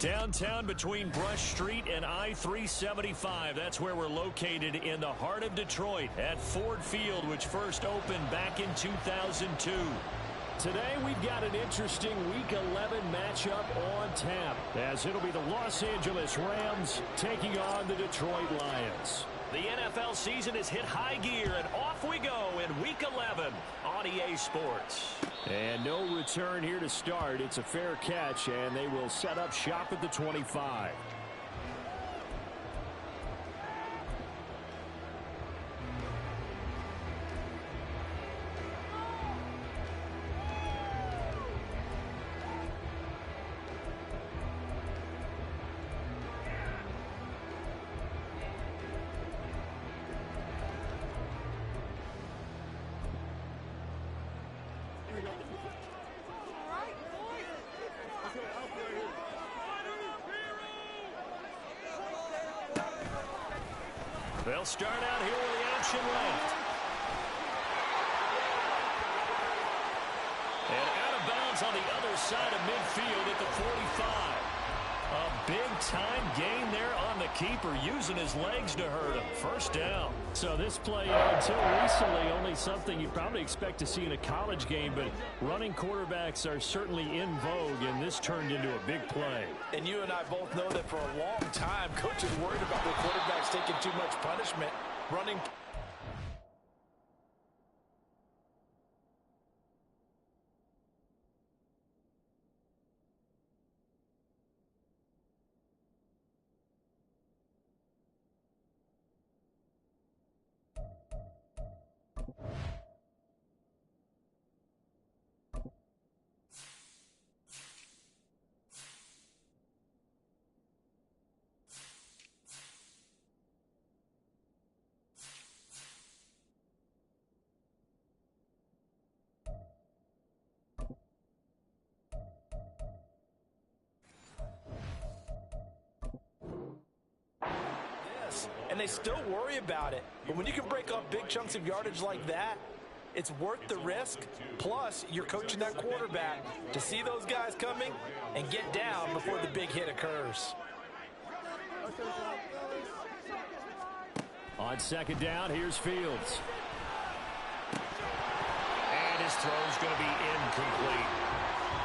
Downtown between Brush Street and I-375. That's where we're located in the heart of Detroit at Ford Field, which first opened back in 2002. Today we've got an interesting Week 11 matchup on tap, as it'll be the Los Angeles Rams taking on the Detroit Lions. The NFL season has hit high gear, and off we go in Week 11 on EA Sports. And no return here to start. It's a fair catch, and they will set up shop at the 25. They'll start out here with the option left. And out of bounds on the other side of midfield at the 45. A big-time gain there on the keeper, using his legs to hurt him. First down. So this play, until recently, only something you probably expect to see in a college game, but running quarterbacks are certainly in vogue, and this turned into a big play. And you and I both know that for a long time, coaches worried about their quarterbacks taking too much punishment. Running. And they still worry about it. But when you can break up big chunks of yardage like that, it's worth the risk. Plus, you're coaching that quarterback to see those guys coming and get down before the big hit occurs. On second down, here's Fields. And his throw's going to be incomplete.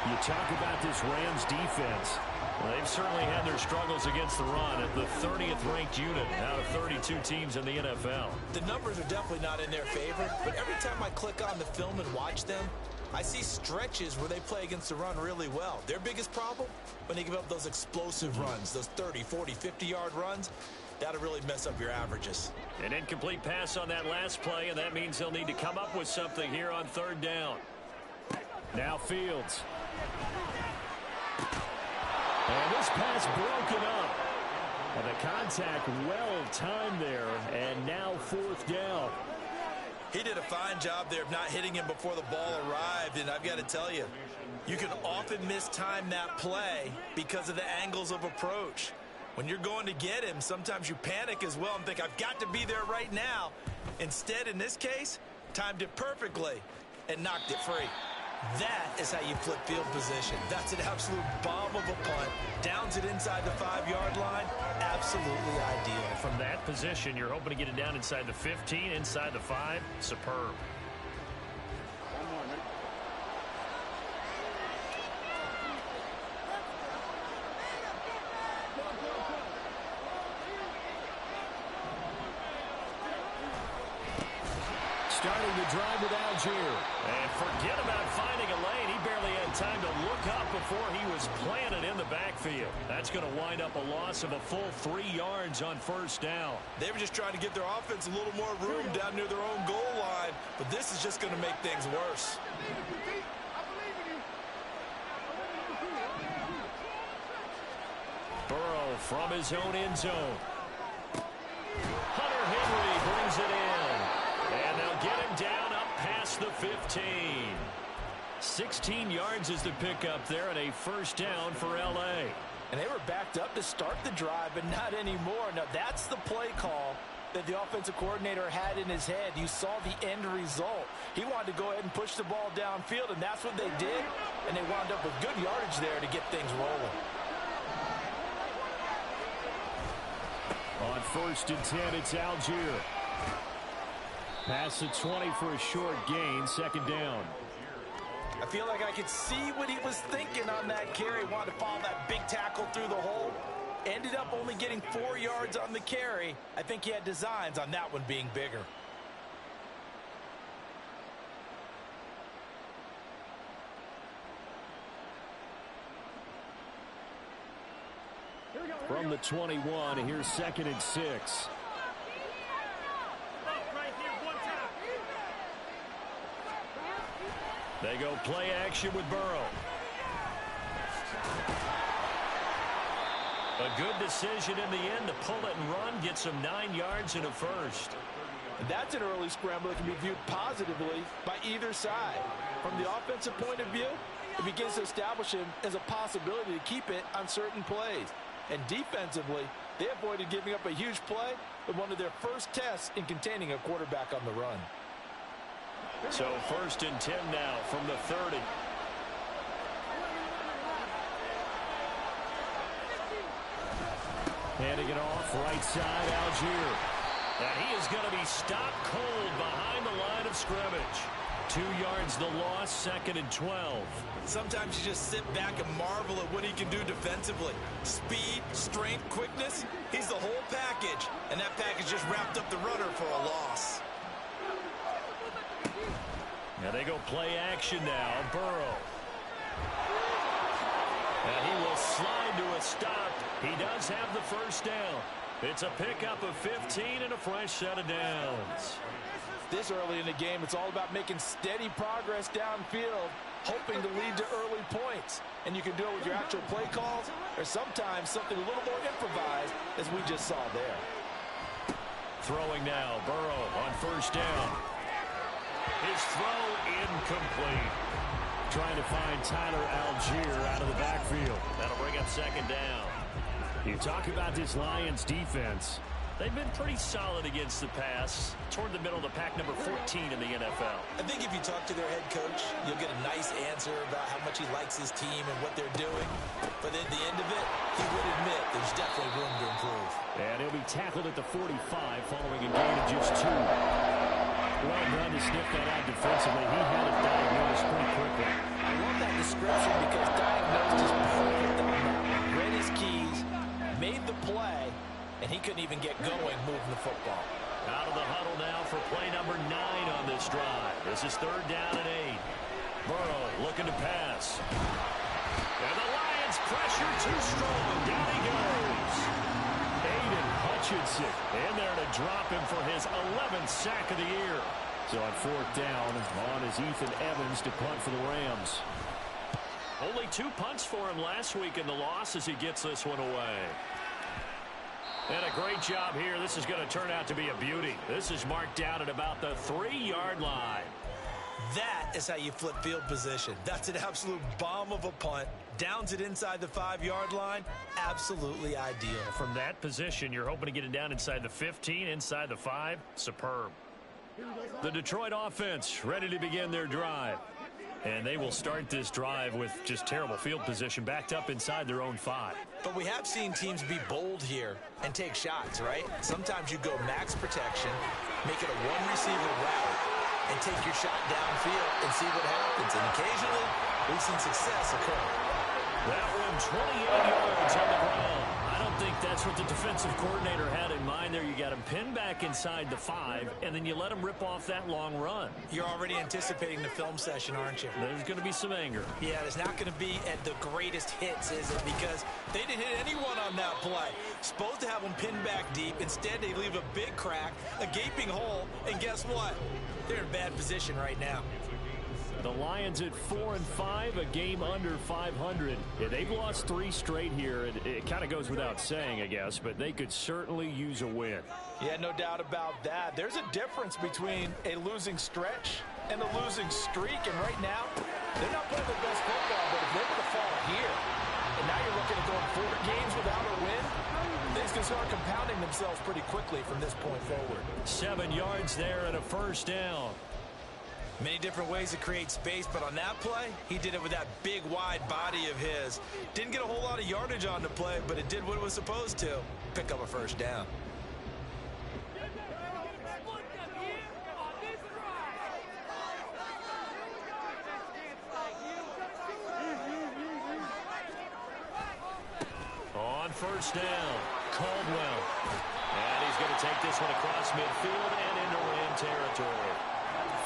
You talk about this Rams defense. Well, they've certainly had their struggles against the run at the 30th ranked unit out of 32 teams in the NFL. The numbers are definitely not in their favor, but every time I click on the film and watch them, I see stretches where they play against the run really well. Their biggest problem, when they give up those explosive runs, those 30, 40, 50-yard runs, that'll really mess up your averages. An incomplete pass on that last play, and that means they'll need to come up with something here on third down. Now Fields. And this pass broken up. And the contact well timed there, and now fourth down. He did a fine job there of not hitting him before the ball arrived, and I've got to tell you, you can often mistime that play because of the angles of approach. When you're going to get him, sometimes you panic as well and think, I've got to be there right now. Instead, in this case, timed it perfectly and knocked it free. That is how you flip field position. That's an absolute bomb of a punt. Downs it inside the 5-yard line. Absolutely ideal. From that position, you're hoping to get it down inside the 15, inside the 5. Superb. Starting the drive with Algier. And forget about finding a lane. He barely had time to look up before he was planted in the backfield. That's going to wind up a loss of a full 3 yards on first down. They were just trying to get their offense a little more room down near their own goal line, but this is just going to make things worse. Burrow from his own end zone. Hunter Henry brings it in. And they'll get him down up past the 15. 16 yards is the pickup there, and a first down for L.A. And they were backed up to start the drive, but not anymore. Now, that's the play call that the offensive coordinator had in his head. You saw the end result. He wanted to go ahead and push the ball downfield, and that's what they did. And they wound up with good yardage there to get things rolling. On 1st and 10, it's Algier. Pass the 20 for a short gain, 2nd down. I feel like I could see what he was thinking on that carry. Wanted to follow that big tackle through the hole. Ended up only getting 4 yards on the carry. I think he had designs on that one being bigger. From the 21, here's 2nd and 6. They go play action with Burrow. A good decision in the end to pull it and run, get some 9 yards and a first. And that's an early scramble that can be viewed positively by either side. From the offensive point of view, it begins to establish him as a possibility to keep it on certain plays. And defensively, they avoided giving up a huge play with one of their first tests in containing a quarterback on the run. So 1st and 10 now from the 30. Handing it off, right side, Algier. And he is going to be stopped cold behind the line of scrimmage. 2 yards the loss, 2nd and 12. Sometimes you just sit back and marvel at what he can do defensively. Speed, strength, quickness. He's the whole package. And that package just wrapped up the runner for a loss. Now they go play action now. Burrow. And he will slide to a stop. He does have the first down. It's a pickup of 15 and a fresh set of downs. This early in the game, it's all about making steady progress downfield, hoping to lead to early points. And you can do it with your actual play calls, or sometimes something a little more improvised, as we just saw there. Throwing now, Burrow on 1st down. His throw incomplete. Trying to find Tyler Algier out of the backfield. That'll bring up 2nd down. You talk about this Lions defense. They've been pretty solid against the pass. Toward the middle of the pack, number 14 in the NFL. I think if you talk to their head coach, you'll get a nice answer about how much he likes his team and what they're doing. But at the end of it, he would admit there's definitely room to improve. And he'll be tackled at the 45 following a gain of just 2. Well done to sniff that out defensively. He had it diagnosed pretty quickly. I love that description because diagnosed is perfect on that. Read his keys, made the play, and he couldn't even get going moving the football. Out of the huddle now for play number 9 on this drive. This is 3rd down and 8. Burrow looking to pass. And the Lions pressure too strong. Down he goes. Aiden Hutchinson in there to drop him for his 11th sack of the year. So on 4th down, on is Ethan Evans to punt for the Rams. Only 2 punts for him last week in the loss as he gets this one away. And a great job here. This is going to turn out to be a beauty. This is marked down at about the 3-yard line. That is how you flip field position. That's an absolute bomb of a punt. Downs it inside the 5-yard line. Absolutely ideal. From that position, you're hoping to get it down inside the 15, inside the 5. Superb. The Detroit offense ready to begin their drive. And they will start this drive with just terrible field position backed up inside their own 5. But we have seen teams be bold here and take shots, right? Sometimes you go max protection, make it a one-receiver route, and take your shot downfield and see what happens. And occasionally, we've seen success occur. That one, 28 yards on the ground. I don't think that's what the defensive coordinator had in mind there. You got him pinned back inside the 5, and then you let him rip off that long run. You're already anticipating the film session, aren't you? There's going to be some anger. Yeah, there's not going to be at the greatest hits, is it? Because they didn't hit anyone on that play. Supposed to have them pinned back deep. Instead, they leave a big crack, a gaping hole, and guess what? They're in bad position right now. The Lions at 4-5, a game under 500. Yeah, they've lost 3 straight here. It kind of goes without saying, I guess, but they could certainly use a win. Yeah, no doubt about that. There's a difference between a losing stretch and a losing streak, and right now, they're not playing their best football, but if they were to fall here, and now you're looking at going 4 games without a win, things can start compounding themselves pretty quickly from this point forward. 7 yards there and a first down. Many different ways to create space, but on that play, he did it with that big, wide body of his. Didn't get a whole lot of yardage on the play, but it did what it was supposed to. Pick up a first down. first down. Caldwell. And he's going to take this one across midfield and into Ram territory.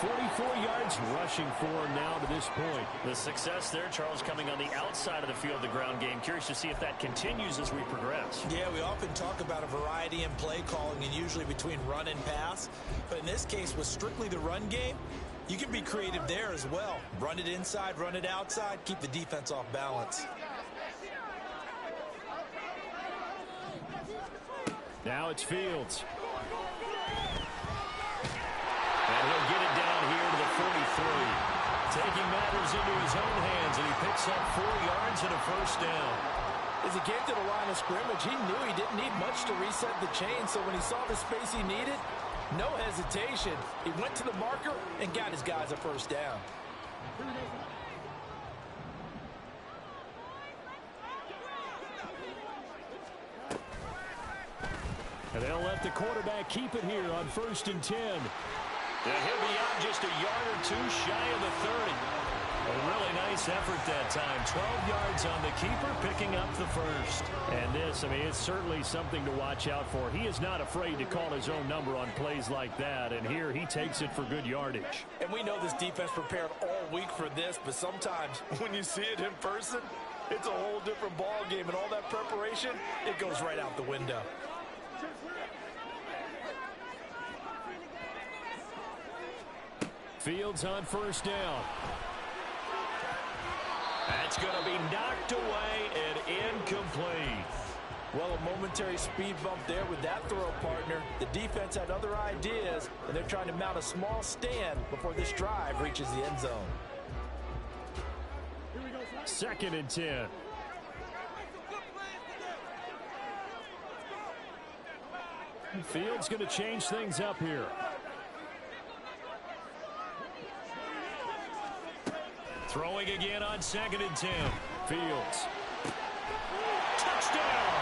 44 yards rushing for him now to this point. The success there, Charles, coming on the outside of the field, the ground game. Curious to see if that continues as we progress. Yeah, we often talk about a variety in play calling and usually between run and pass. But in this case, with strictly the run game, you can be creative there as well. Run it inside, run it outside, keep the defense off balance. Now it's Fields. And he'll get it down here to the 43. Taking matters into his own hands, and he picks up 4 yards and a first down. As he came to the line of scrimmage, he knew he didn't need much to reset the chain, so when he saw the space he needed, no hesitation. He went to the marker and got his guys a first down. And they'll let the quarterback keep it here on 1st and 10. Yeah, he'll be out just a yard or two shy of the 30. A really nice effort that time. 12 yards on the keeper, picking up the first. And this, I mean, it's certainly something to watch out for. He is not afraid to call his own number on plays like that. And here he takes it for good yardage. And we know this defense prepared all week for this, but sometimes when you see it in person, it's a whole different ball game. And all that preparation, it goes right out the window. Fields on first down. That's going to be knocked away and incomplete. Well, a momentary speed bump there with that throw, partner. The defense had other ideas, and they're trying to mount a small stand before this drive reaches the end zone. 2nd and 10. Fields going to change things up here. Throwing again on 2nd and 10. Fields. Touchdown!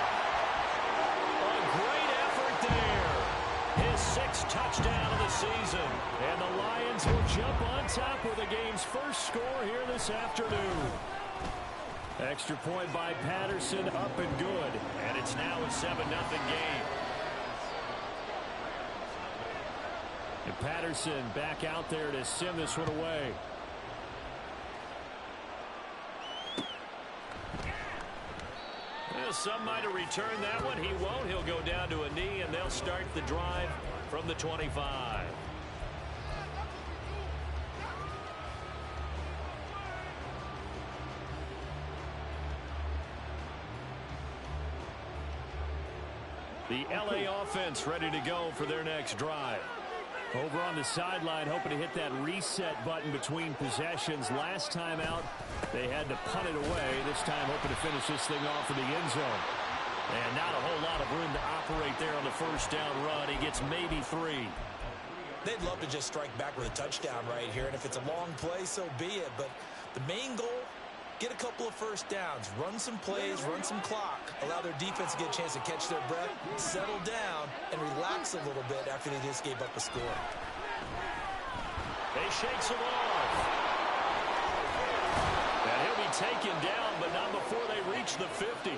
A great effort there. His 6th touchdown of the season. And the Lions will jump on top with the game's first score here this afternoon. Extra point by Patterson, up and good. And it's now a 7-0 game. And Patterson back out there to send this one away. Well, some might have returned that one. He won't. He'll go down to a knee, and they'll start the drive from the 25. The LA offense ready to go for their next drive. Over on the sideline, hoping to hit that reset button between possessions. Last time out, they had to punt it away. This time, hoping to finish this thing off in the end zone. And not a whole lot of room to operate there on the first down run. He gets maybe 3. They'd love to just strike back with a touchdown right here, and if it's a long play, so be it. But the main goal, get a couple of first downs, run some plays, run some clock, allow their defense to get a chance to catch their breath, settle down, and relax a little bit after they just gave up a score. They shakes him off. And he'll be taken down, but not before they reach the 50.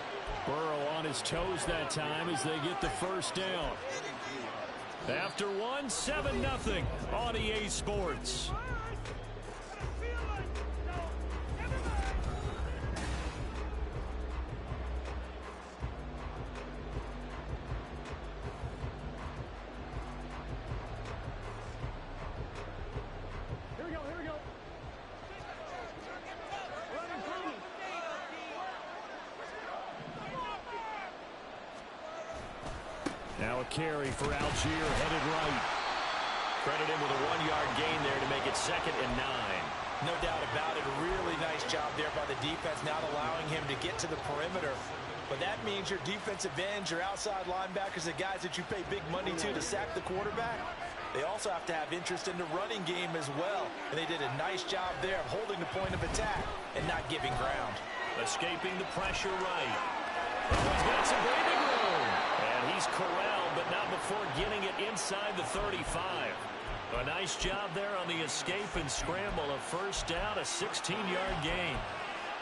Burrow on his toes that time as they get the first down. After 7-0 on EA Sports. Now a carry for Algier, headed right. Credit him with a 1-yard gain there to make it 2nd and 9. No doubt about it. A really nice job there by the defense, not allowing him to get to the perimeter. But that means your defensive ends, your outside linebackers, the guys that you pay big money to sack the quarterback, they also have to have interest in the running game as well. And they did a nice job there of holding the point of attack and not giving ground. Escaping the pressure right. Oh, he's got some breathing room. And he's corralled, but not before getting it inside the 35. A nice job there on the escape and scramble. A first down, a 16-yard gain.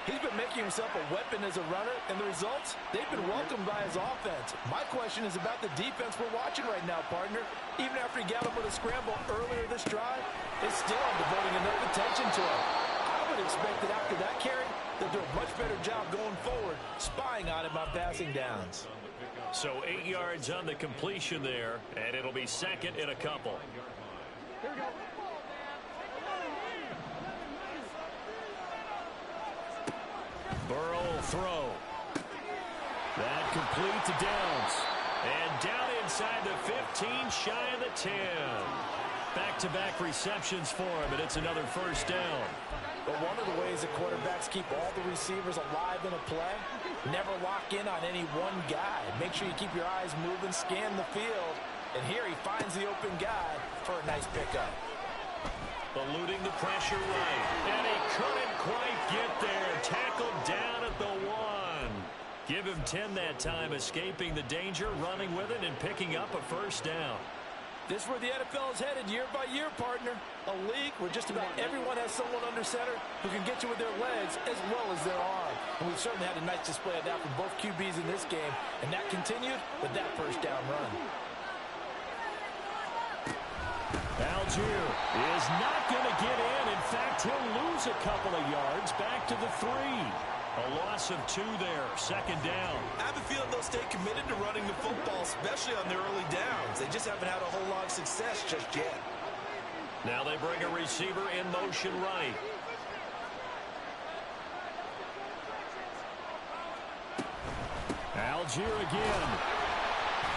He's been making himself a weapon as a runner, and the results, they've been welcomed by his offense. My question is about the defense we're watching right now, partner. Even after he got him with a scramble earlier this drive, they still aren't devoting enough attention to him. I would expect that after that carry, they'll do a much better job going forward, spying on him on passing downs. So 8 yards on the completion there, and it'll be second and a couple. Here we go. Burrow will throw. That complete to Downs. And down inside the 15, shy of the 10. Back-to-back receptions for him, and it's another first down. But one of the ways that quarterbacks keep all the receivers alive in a play, never lock in on any one guy. Make sure you keep your eyes moving, scan the field. And here he finds the open guy for a nice pickup. Eluding the pressure right. And he couldn't quite get there. Tackled down at the 1. Give him 10 that time, escaping the danger, running with it, and picking up a first down. This is where the NFL is headed year by year, partner. A league where just about everyone has someone under center who can get you with their legs as well as their arm. And we've certainly had a nice display of that from both QBs in this game. And that continued with that first down run. Algier is not going to get in. In fact, he'll lose a couple of yards back to the 3. A loss of 2 there, second down. I have a feeling they'll stay committed to running the football, especially on their early downs. They just haven't had a whole lot of success just yet. Now they bring a receiver in motion right. Algier again.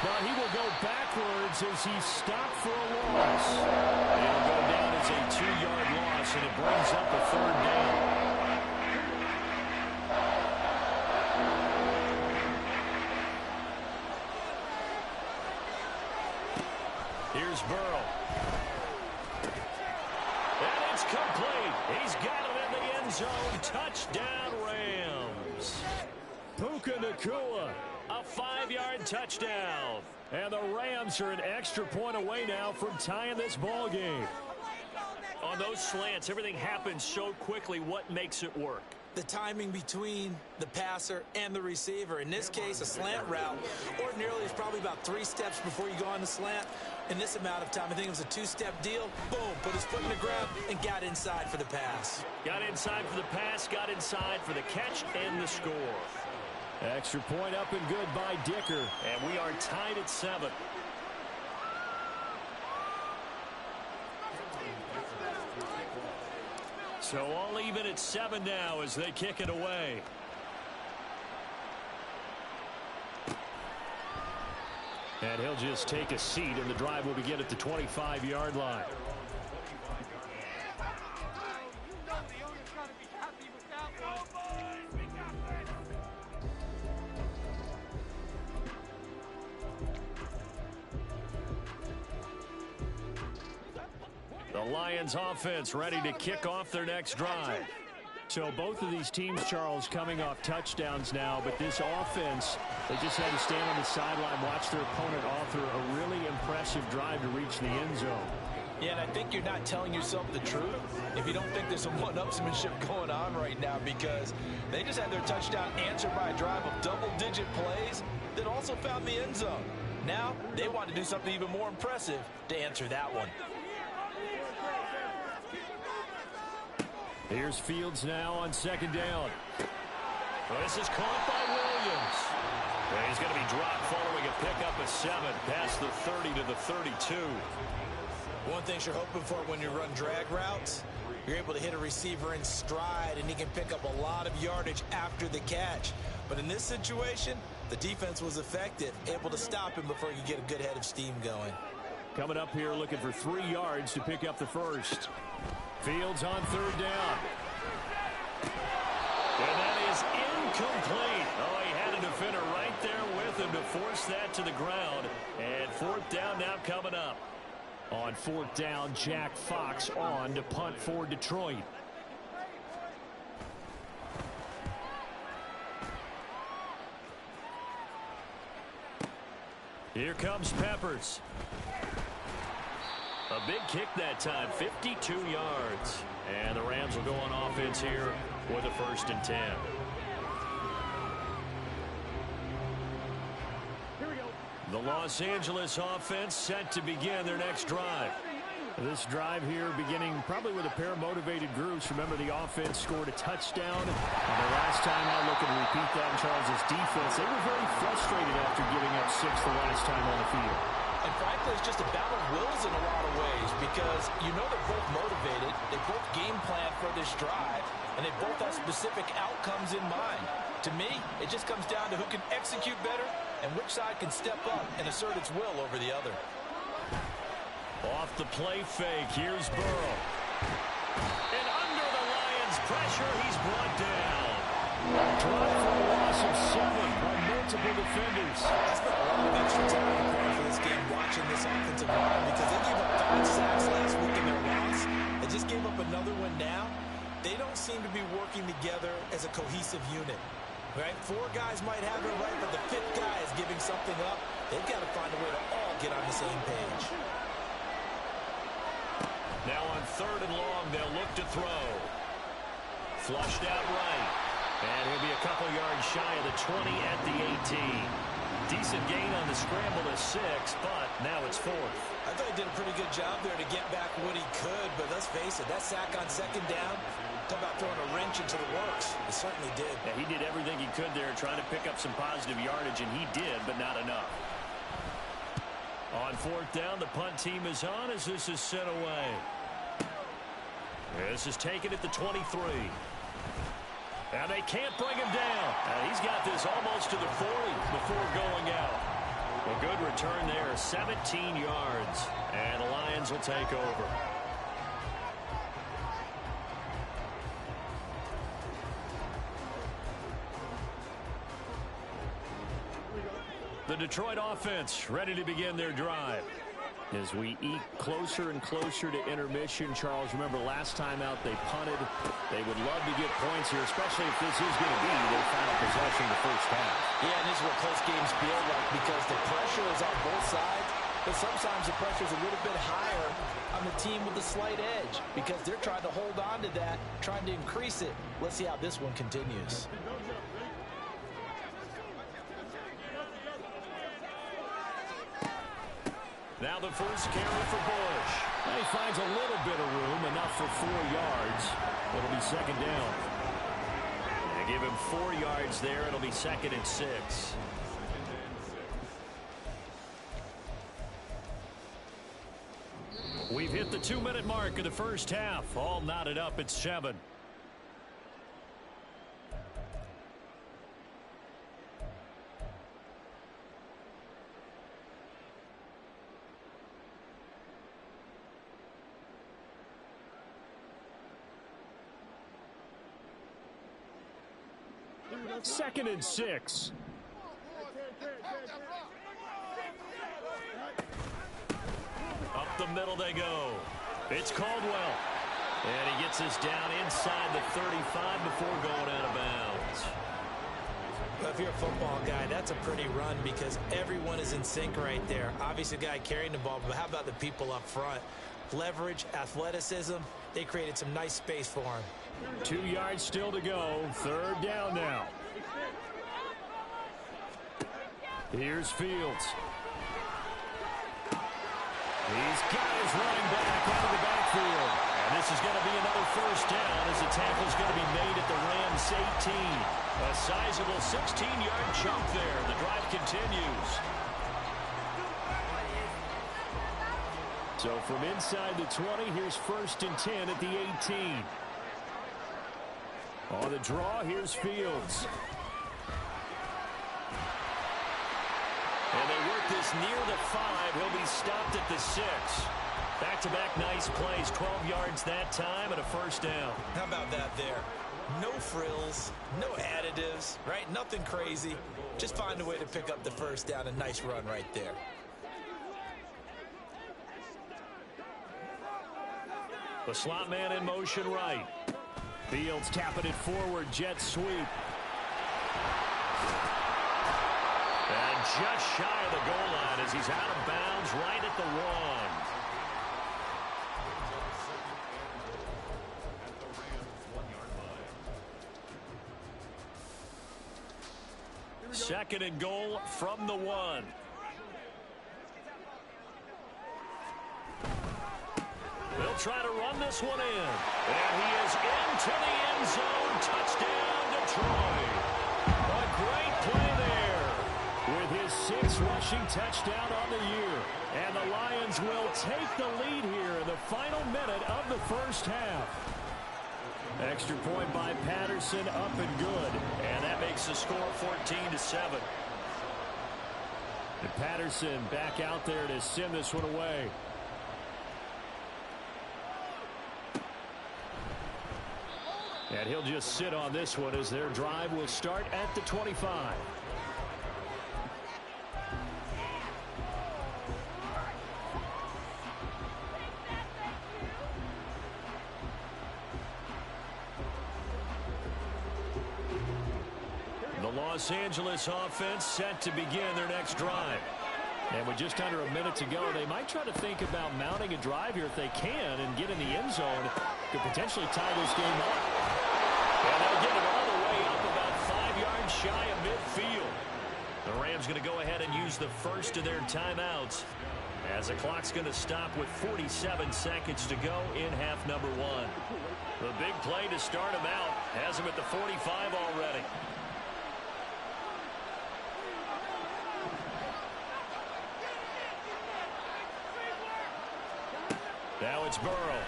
But he will go backwards as he's stopped for a loss. It'll go down as a 2-yard loss, and it brings up a third down. Here's Burrow. And it's complete. He's got it in the end zone. Touchdown, Rams. Puka Nacua, a 5-yard touchdown. And the Rams are an extra point away now from tying this ball game. On those slants, everything happens so quickly. What makes it work? The timing between the passer and the receiver. In this case, a slant route ordinarily is probably about 3 steps before you go on the slant. In this amount of time, I think it was a 2-step deal. Boom, put his foot in the ground and got inside for the pass. Got inside for the pass, got inside for the catch and the score. Extra point up and good by Dicker. And we are tied at 7. So all even at 7 now as they kick it away. And he'll just take a seat, and the drive will begin at the 25-yard line. The Lions offense ready to kick off their next drive. So both of these teams, Charles, coming off touchdowns now, but this offense, they just had to stand on the sideline, watch their opponent author a really impressive drive to reach the end zone. Yeah, and I think you're not telling yourself the truth if you don't think there's some one-upsmanship going on right now, because they just had their touchdown answered by a drive of double-digit plays that also found the end zone. Now they want to do something even more impressive to answer that one. Here's Fields now on second down. This is caught by Williams. And he's going to be dropped following a pickup of 7 past the 30 to the 32. One thing you're hoping for when you run drag routes, you're able to hit a receiver in stride, and he can pick up a lot of yardage after the catch. But in this situation, the defense was effective, able to stop him before he could get a good head of steam going. Coming up here looking for 3 yards to pick up the first. Fields on third down. And that is incomplete. Oh, he had a defender right there with him to force that to the ground. And fourth down now coming up. On fourth down, Jack Fox on to punt for Detroit. Here comes Peppers. A big kick that time, 52 yards. And the Rams will go on offense here with a 1st and 10. The Los Angeles offense set to begin their next drive. This drive here beginning probably with a pair of motivated groups. Remember, the offense scored a touchdown. And the last time I look and repeat that in Charles' defense, they were very frustrated after giving up 6 the last time on the field. And frankly, it's just a battle of wills in a lot of ways because you know they're both motivated. They both game plan for this drive, and they both have specific outcomes in mind. To me, it just comes down to who can execute better and which side can step up and assert its will over the other. Off the play fake, here's Burrow. And under the Lions' pressure, he's brought down. Drive for a loss of 7 by multiple defenders. I spent a lot of extra time preparing for this game watching this offensive line because they gave up 5 sacks last week in their loss. They just gave up another one now. They don't seem to be working together as a cohesive unit. Right? 4 guys might have it right, but the 5th guy is giving something up. They've got to find a way to all get on the same page. Now on 3rd and long, they'll look to throw. Flushed out right. And he'll be a couple yards shy of the 20 at the 18. Decent gain on the scramble to 6, but now it's 4th. I thought he did a pretty good job there to get back what he could, but let's face it, that sack on 2nd down, talk about throwing a wrench into the works. It certainly did. Yeah, he did everything he could there, trying to pick up some positive yardage, and he did, but not enough. On 4th down, the punt team is on as this is sent away. This is taken at the 23. And they can't bring him down. He's got this almost to the 40 before going out. A good return there, 17 yards. And the Lions will take over. The Detroit offense ready to begin their drive. As we eke closer and closer to intermission, Charles, remember last time out they punted. They would love to get points here, especially if this is going to be their final possession of the first half. Yeah, and this is what close games feel like because the pressure is on both sides, but sometimes the pressure is a little bit higher on the team with the slight edge because they're trying to hold on to that, trying to increase it. Let's see how this one continues. Now the first carry for Bush. He finds a little bit of room, enough for 4 yards. It'll be 2nd down. They give him 4 yards there. It'll be 2nd and 6. We've hit the 2-minute mark of the first half. All knotted up at 7. Second and 6. Up the middle they go. It's Caldwell. And he gets us down inside the 35 before going out of bounds. Well, if you're a football guy, that's a pretty run because everyone is in sync right there. Obviously, the guy carrying the ball, but how about the people up front? Leverage, athleticism, they created some nice space for him. 2 yards still to go. 3rd down now. Here's Fields. He's got his running back out of the backfield. And this is going to be another first down as the tackle is going to be made at the Rams 18. A sizable 16-yard chunk there. The drive continues. So from inside the 20, here's 1st and 10 at the 18. On the draw, here's Fields. And they work this near the 5. He'll be stopped at the 6. Back-to-back nice plays. 12 yards that time and a first down. How about that there? No frills, no additives, right? Nothing crazy. Just find a way to pick up the first down. A nice run right there. The slot man in motion right. Fields tapping it forward. Jet sweep. And just shy of the goal line as he's out of bounds right at the 1. Second and goal from the 1. They'll try to run this one in. And he is into the end zone. Touchdown, Detroit. A great play there with his 6th rushing touchdown on the year. And the Lions will take the lead here in the final minute of the first half. Extra point by Patterson, up and good. And that makes the score 14-7. And Patterson back out there to send this one away. And he'll just sit on this one as their drive will start at the 25. The Los Angeles offense set to begin their next drive. And with just under a minute to go, they might try to think about mounting a drive here if they can and get in the end zone. Could potentially tie this game up. And they'll get it all the way up about 5 yards shy of midfield. The Rams going to go ahead and use the first of their timeouts as the clock's going to stop with 47 seconds to go in half number 1. The big play to start him out has him at the 45 already. Now it's Burrow.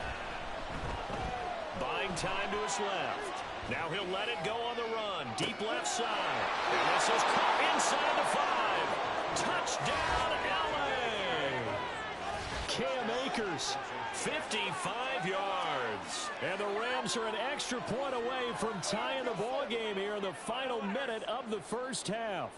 Buying time to his left. Now he'll let it go on the run. Deep left side. And this is caught inside the 5. Touchdown, L.A. Cam Akers, 55 yards. And the Rams are an extra point away from tying the ball game here in the final minute of the first half.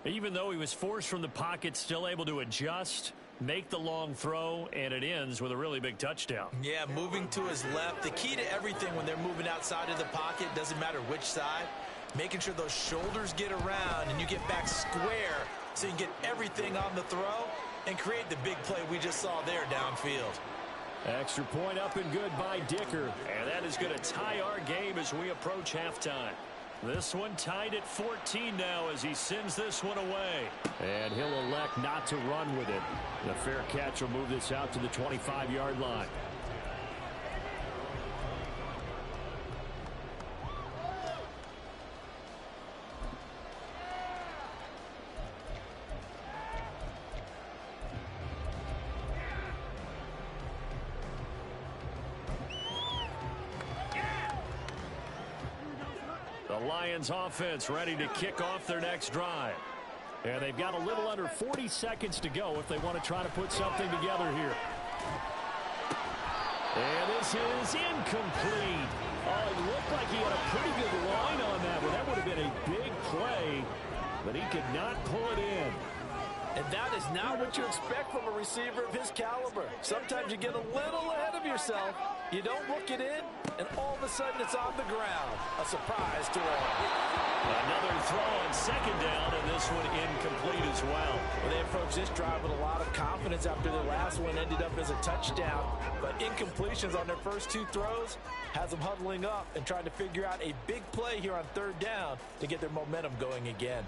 Even though he was forced from the pocket, still able to adjust, make the long throw, and it ends with a really big touchdown. Yeah, moving to his left. The key to everything when they're moving outside of the pocket, doesn't matter which side, making sure those shoulders get around and you get back square so you can get everything on the throw and create the big play we just saw there downfield. Extra point up and good by Dicker. And that is going to tie our game as we approach halftime. This one tied at 14 now as he sends this one away. And he'll elect not to run with it. The fair catch will move this out to the 25-yard line. The Lions offense ready to kick off their next drive. And they've got a little under 40 seconds to go if they want to try to put something together here. And this is incomplete. Oh, it looked like he had a pretty good line on that one. That would have been a big play, but he could not pull it in. And that is not what you expect from a receiver of his caliber. Sometimes you get a little ahead of yourself. You don't look it in, and all of a sudden it's on the ground. A surprise to all. Another throw on second down, and this one incomplete as well. Well, they approached this drive with a lot of confidence after their last one ended up as a touchdown. But incompletions on their first 2 throws has them huddling up and trying to figure out a big play here on third down to get their momentum going again.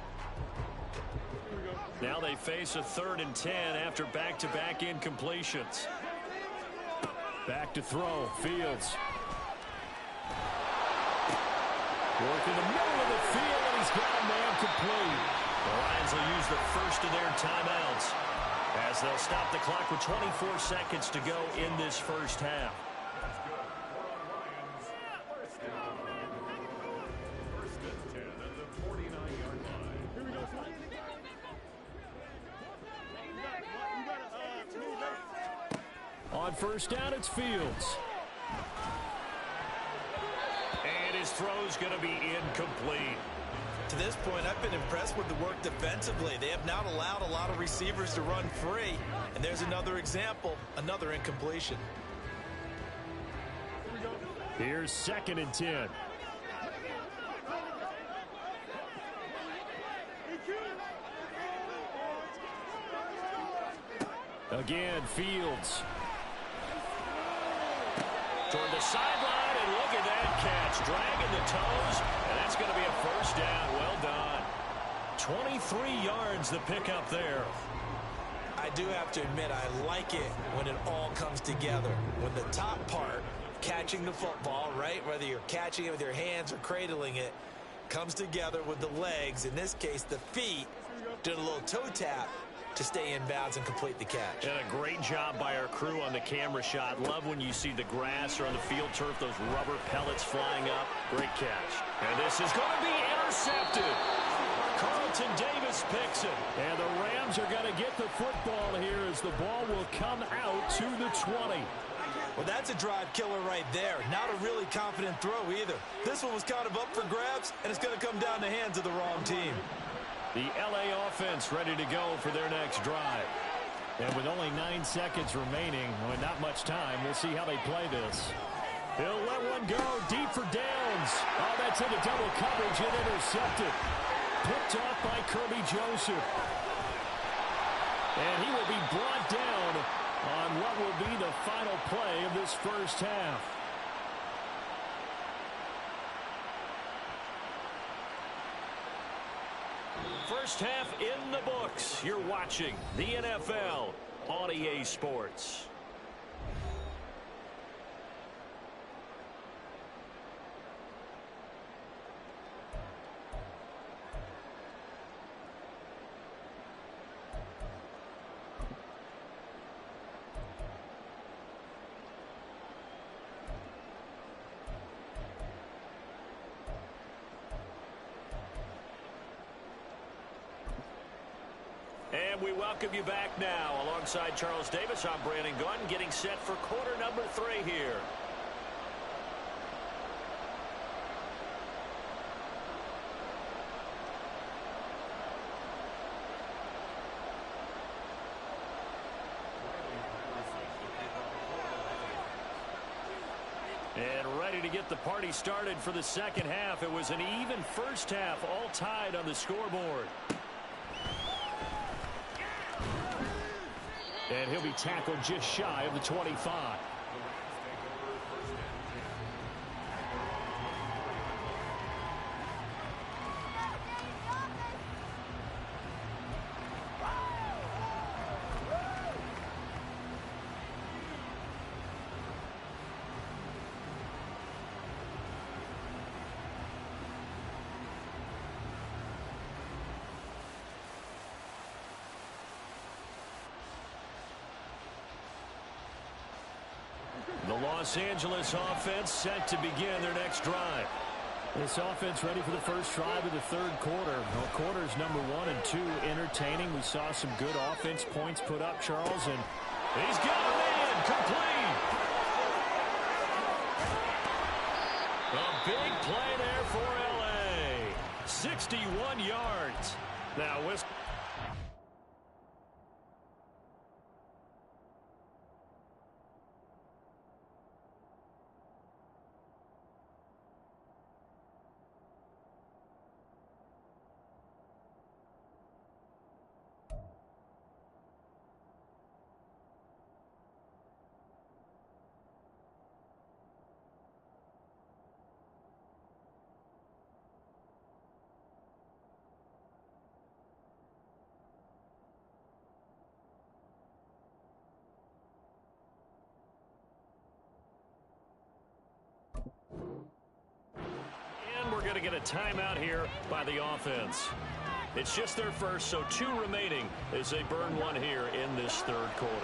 Now they face a 3rd and 10 after back-to-back incompletions. Back to throw, Fields. Working the middle of the field, and he's got a man complete. The Lions will use the first of their timeouts as they'll stop the clock with 24 seconds to go in this first half. On first down, it's Fields. And his throw's going to be incomplete. To this point, I've been impressed with the work defensively. They have not allowed a lot of receivers to run free. And there's another example, another incompletion. Here's 2nd and 10. Again, Fields. Toward the sideline, and look at that catch. Dragging the toes, and that's going to be a first down. Well done. 23 yards the pickup there. I do have to admit, I like it when it all comes together. When the top part, catching the football, right, whether you're catching it with your hands or cradling it, comes together with the legs, in this case the feet, doing a little toe tap to stay in bounds and complete the catch. And a great job by our crew on the camera shot. Love when you see the grass or on the field turf, those rubber pellets flying up. Great catch. And this is going to be intercepted. Carlton Davis picks it. And the Rams are going to get the football here as the ball will come out to the 20. Well, that's a drive killer right there. Not a really confident throw either. This one was kind of up for grabs, and it's going to come down the hands of the wrong team. The LA offense ready to go for their next drive. And with only 9 seconds remaining, with not much time, we'll see how they play this. He'll let one go deep for Downs. Oh, that's into double coverage and intercepted. Picked off by Kirby Joseph. And he will be brought down on what will be the final play of this first half. First half in the books. You're watching the NFL on EA Sports. And we welcome you back now. Alongside Charles Davis, I'm Brandon Gunn, getting set for quarter number 3 here. And ready to get the party started for the second half. It was an even first half, all tied on the scoreboard. And he'll be tackled just shy of the 25. The Los Angeles offense set to begin their next drive. This offense ready for the first drive of the third quarter. Well, quarters number 1 and 2 entertaining. We saw some good offense points put up, Charles, and he's got it in, complete. A big play there for LA. 61 yards. Now, going to get a timeout here by the offense. It's just their first, so 2 remaining as they burn 1 here in this third quarter.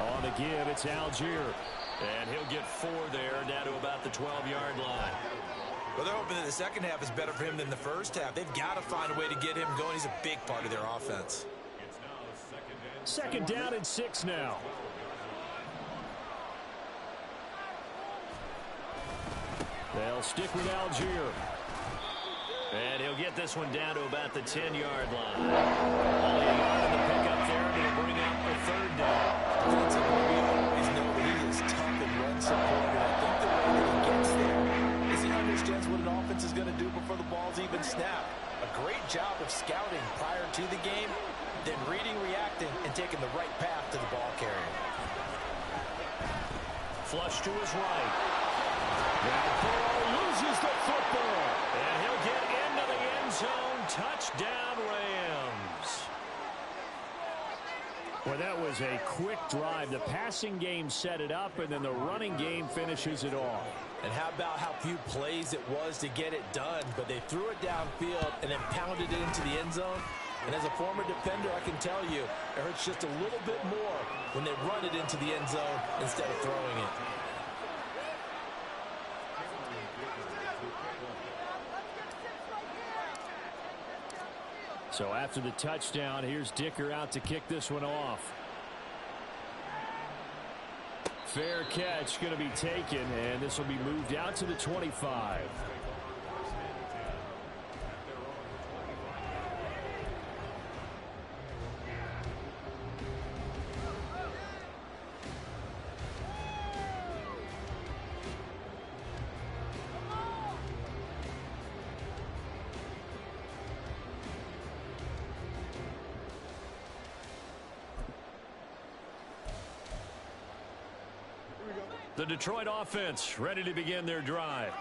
On the give, it's Algier. And he'll get 4 there, down to about the 12-yard line. Well, they're hoping that the second half is better for him than the first half. They've got to find a way to get him going. He's a big part of their offense. Second down and 6 now. They'll stick with Algier. And he'll get this one down to about the 10-yard line. Only a yard in the pickup there, and he'll bring out the third down. We always know that he is tough and run supported. I think scouting prior to the game, then reading, reacting, and taking the right path to the ball carrier. Flush to his right. Now Burrow loses the football. And he'll get into the end zone. Touchdown, Rams. Well, that was a quick drive. The passing game set it up, and then the running game finishes it off. And how about how few plays it was to get it done, but they threw it downfield and then pounded it into the end zone. And as a former defender, I can tell you, it hurts just a little bit more when they run it into the end zone instead of throwing it. So after the touchdown, here's Dicker out to kick this one off. Fair catch going to be taken, and this will be moved out to the 25. The Detroit offense ready to begin their drive.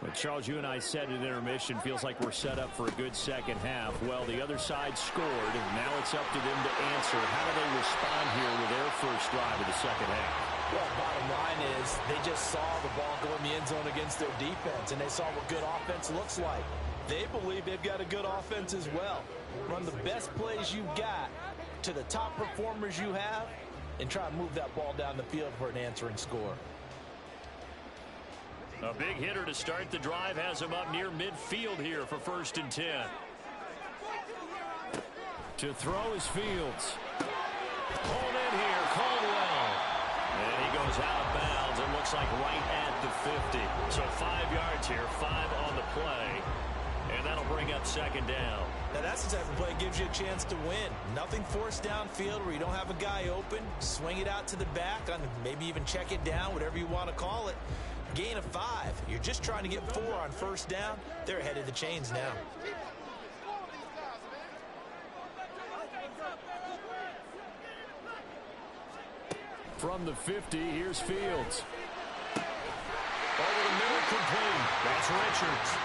But Charles, you and I said at intermission, feels like we're set up for a good second half. Well, the other side scored, and now it's up to them to answer. How do they respond here with their first drive of the second half? Well, bottom line is they just saw the ball go in the end zone against their defense, and they saw what good offense looks like. They believe they've got a good offense as well. Run the best plays you got to the top performers you have, and try and move that ball down the field for an answering score. A big hitter to start the drive has him up near midfield here for 1st and 10. To throw is Fields. Pulled in here, Caldwell. And he goes out of bounds. It looks like right at the 50. So 5 yards here, 5 on the play. And that'll bring up 2nd down. Now that's the type of play that gives you a chance to win. Nothing forced downfield where you don't have a guy open. Swing it out to the back, maybe even check it down, whatever you want to call it. Gain of 5. You're just trying to get 4 on 1st down. They're ahead of the chains now. From the 50, here's Fields. Over the middle, complete. That's Richards.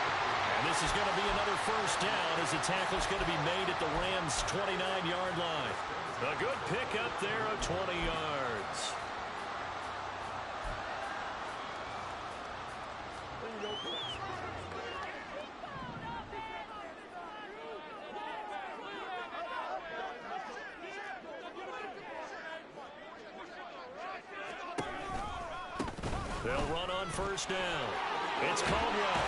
And this is going to be another 1st down as the tackle's going to be made at the Rams' 29-yard line. A good pickup there of 20 yards. They'll run on 1st down. It's Caldwell.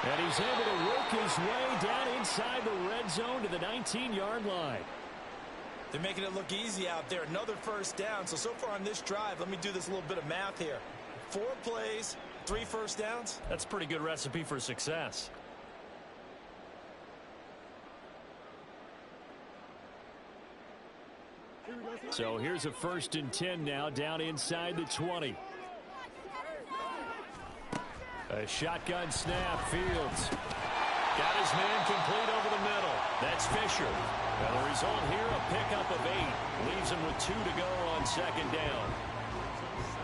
And he's able to work his way down inside the red zone to the 19-yard line. They're making it look easy out there. Another 1st down. So far on this drive, let me do this little bit of math here. 4 plays, 3 1st downs. That's a pretty good recipe for success. So here's a 1st and 10 now down inside the 20. A shotgun snap. Fields got his man complete over the middle. That's Fisher. And the result here, a pickup of 8. Leaves him with 2 to go on 2nd down.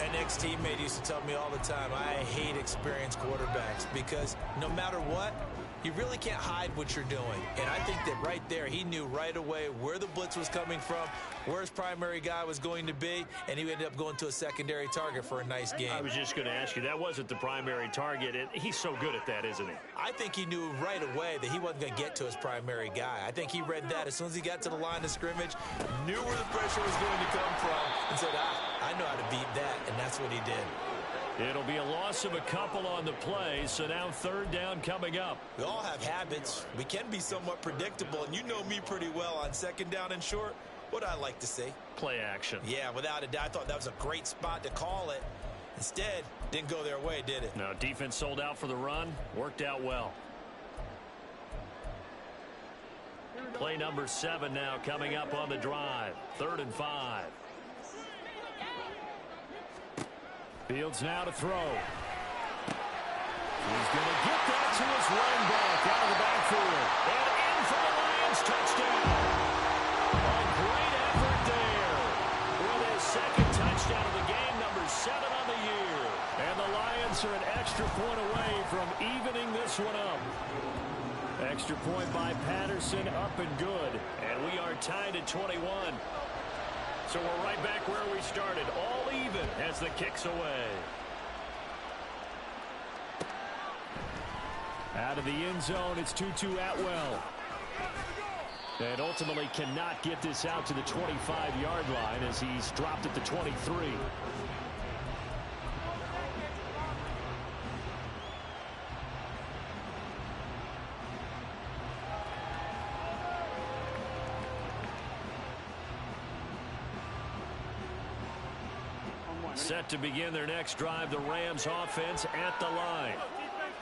An ex-teammate used to tell me all the time, I hate experienced quarterbacks because no matter what, you really can't hide what you're doing. And I think that right there, he knew right away where the blitz was coming from, where his primary guy was going to be, and he ended up going to a secondary target for a nice game. I was just going to ask you, that wasn't the primary target. He's so good at that, isn't he? I think he knew right away that he wasn't going to get to his primary guy. I think he read that as soon as he got to the line of scrimmage, knew where the pressure was going to come from, and said, I know how to beat that, and that's what he did. It'll be a loss of a couple on the play, so now 3rd down coming up. We all have habits. We can be somewhat predictable, and you know me pretty well on 2nd down and short. What I like to see. Play action. Yeah, without a doubt. I thought that was a great spot to call it. Instead, didn't go their way, did it? No, defense sold out for the run. Worked out well. Play number 7 now coming up on the drive. 3rd and 5. Fields now to throw. He's going to get that to his running back out of the backfield. And in for the touchdown. A great effort there. With his second touchdown of the game, number 7 on the year. And the Lions are an extra point away from evening this one up. Extra point by Patterson, up and good. And we are tied at 21. So we're right back where we started, all even as the kick's away. Out of the end zone, it's 2-2 Atwell. And ultimately cannot get this out to the 25-yard line as he's dropped at the 23. Set to begin their next drive, the Rams offense at the line.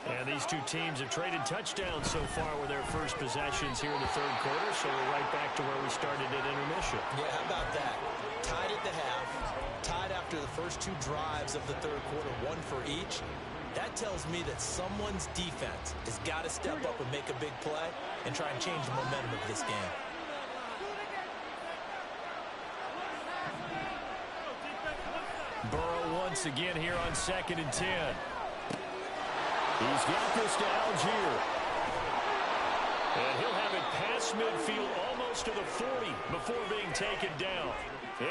And these two teams have traded touchdowns so far with their first possessions here in the third quarter, so we're right back to where we started at intermission. Yeah, how about that? Tied at the half, tied after the first 2 drives of the third quarter, 1 for each. That tells me that someone's defense has got to step up and make a big play and try and change the momentum of this game. Burrow once again here on 2nd and 10. He's got this to Algier. And he'll have it past midfield almost to the 40 before being taken down.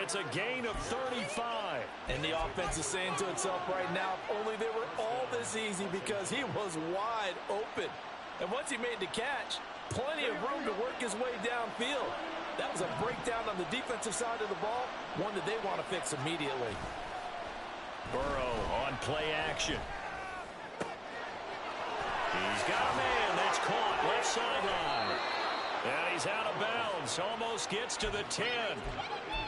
It's a gain of 35. And the offense is saying to itself right now, if only they were all this easy, because he was wide open. And once he made the catch, plenty of room to work his way downfield. That was a breakdown on the defensive side of the ball, one that they want to fix immediately. Burrow on play action. He's got a man that's caught left sideline. And he's out of bounds. Almost gets to the 10.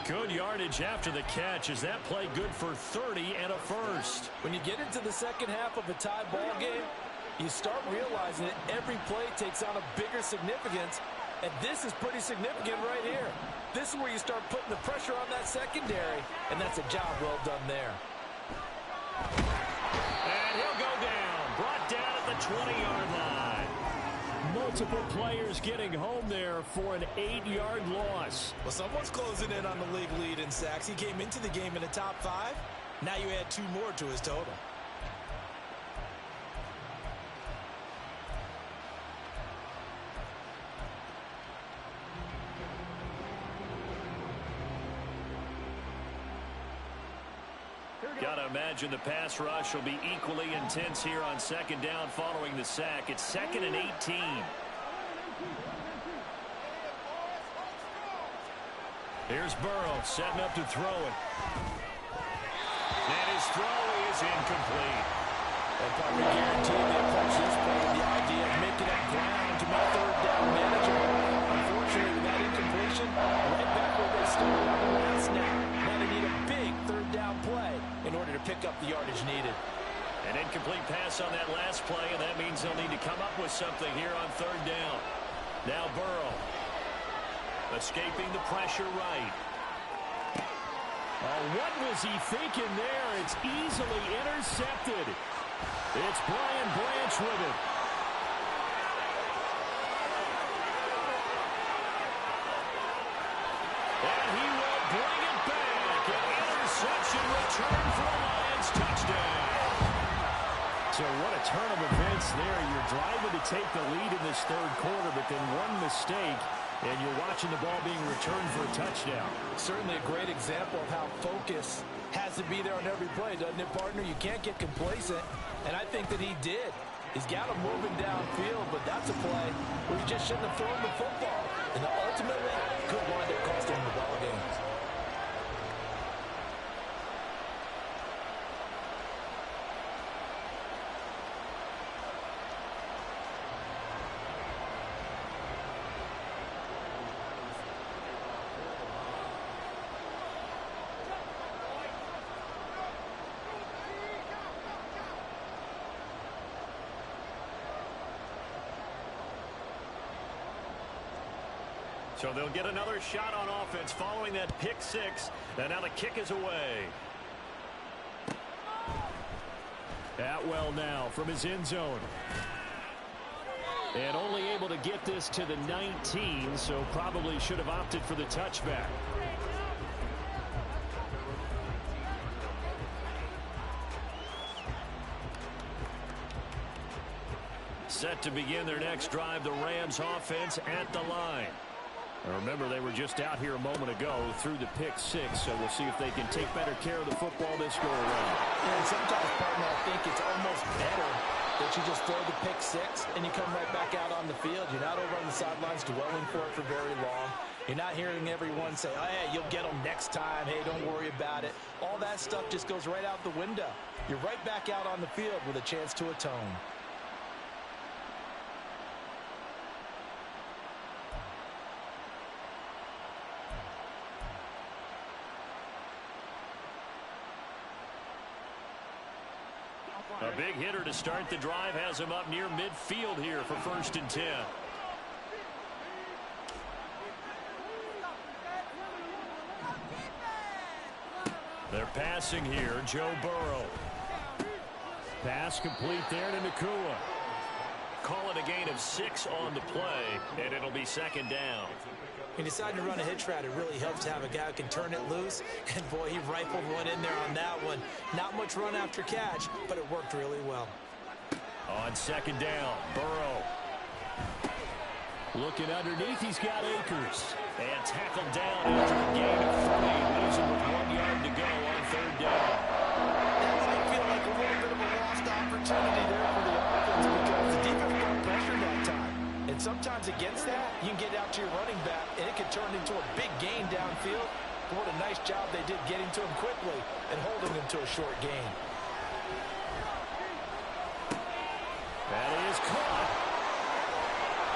Good yardage after the catch. Is that play good for 30 and a first? When you get into the second half of a tie ball game, you start realizing that every play takes on a bigger significance. And this is pretty significant right here. This is where you start putting the pressure on that secondary. And that's a job well done there. And he'll go down. Brought down at the 20-yard line. Multiple players getting home there for an 8-yard loss. Well, someone's closing in on the league lead in sacks. He came into the game in the top 5. Now you add 2 more to his total. Got to imagine the pass rush will be equally intense here on 2nd down following the sack. It's 2nd and 18. Here's Burrow setting up to throw it. And his throw is incomplete. And probably guaranteed they approach this play with the idea of making up ground to make 3rd down manageable. Unfortunately, with that incompletion, right back where they started on the last snap. Now they need a big 3rd down play in order to pick up the yardage needed. An incomplete pass on that last play, and that means they'll need to come up with something here on 3rd down. Now Burrow escaping the pressure right. Oh, what was he thinking there? It's easily intercepted. It's Brian Branch with it. And he will bring it back. An interception return for a Lions touchdown. So what a turn of events there. You're driving to take the lead in this 3rd quarter, but then one mistake, and you're watching the ball being returned for a touchdown. Certainly a great example of how focus has to be there on every play, doesn't it, partner? You can't get complacent, and I think that he did. He's got him moving downfield, but that's a play where he just shouldn't have thrown the football. And ultimately, could wind up costing him the ball game. So they'll get another shot on offense following that pick 6. And now the kick is away. Atwell now from his end zone. And only able to get this to the 19, so probably should have opted for the touchback. Set to begin their next drive, the Rams offense at the line. And remember, they were just out here a moment ago through the pick six, so we'll see if they can take better care of the football this go around. And sometimes, partner, I think it's almost better that you just throw the pick six and you come right back out on the field. You're not over on the sidelines dwelling for it for very long. You're not hearing everyone say, oh, hey, you'll get them next time. Hey, don't worry about it. All that stuff just goes right out the window. You're right back out on the field with a chance to atone. A big hitter to start the drive has him up near midfield here for 1st and 10. They're passing here. Joe Burrow. Pass complete there to Nakua. Call it a gain of 6 on the play, and it'll be 2nd down. He decided to run a hitch route. It really helps to have a guy who can turn it loose. And, boy, he rifled one in there on that one. Not much run after catch, but it worked really well. On 2nd down, Burrow. Looking underneath, he's got Akers. And tackled down after a gain of 3. Losing with 1 yard to go on 3rd down. That might feel like a little bit of a lost opportunity there for the offense because the defense got pressure that time. And sometimes against that, you can get out to your running back, and it can turn into a big gain downfield. What a nice job they did getting to him quickly and holding him to a short gain. That is caught.